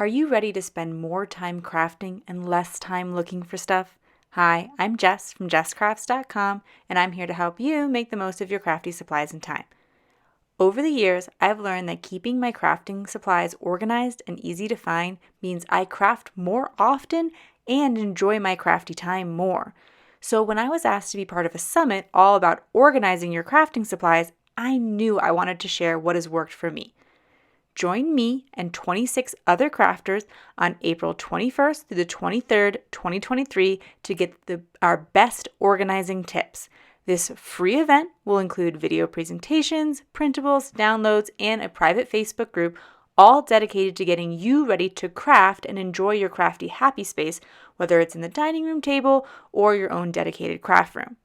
Are you ready to spend more time crafting and less time looking for stuff? Hi, I'm Jess from JessCrafts.com, and I'm here to help you make the most of your crafty supplies and time. Over the years, I've learned that keeping my crafting supplies organized and easy to find means I craft more often and enjoy my crafty time more. So when I was asked to be part of a summit all about organizing your crafting supplies, I knew I wanted to share what has worked for me. Join me and 26 other crafters on April 21st through the 23rd, 2023 to get our best organizing tips. This free event will include video presentations, printables, downloads, and a private Facebook group, all dedicated to getting you ready to craft and enjoy your crafty happy space, whether it's in the dining room table or your own dedicated craft room.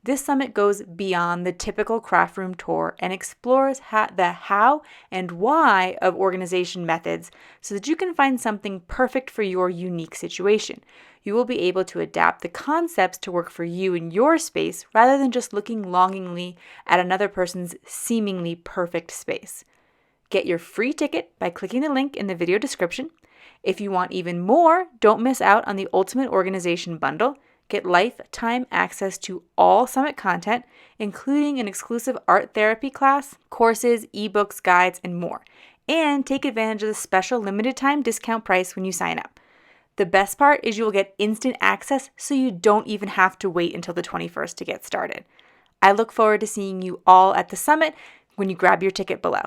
This summit goes beyond the typical craft room tour and explores the how and why of organization methods so that you can find something perfect for your unique situation. You will be able to adapt the concepts to work for you in your space rather than just looking longingly at another person's seemingly perfect space. Get your free ticket by clicking the link in the video description. If you want even more, don't miss out on the Ultimate Organization Bundle. Get lifetime access to all summit content, including an exclusive art therapy class, courses, ebooks, guides, and more. And take advantage of the special limited time discount price when you sign up. The best part is you will get instant access so you don't even have to wait until the 21st to get started. I look forward to seeing you all at the summit when you grab your ticket below.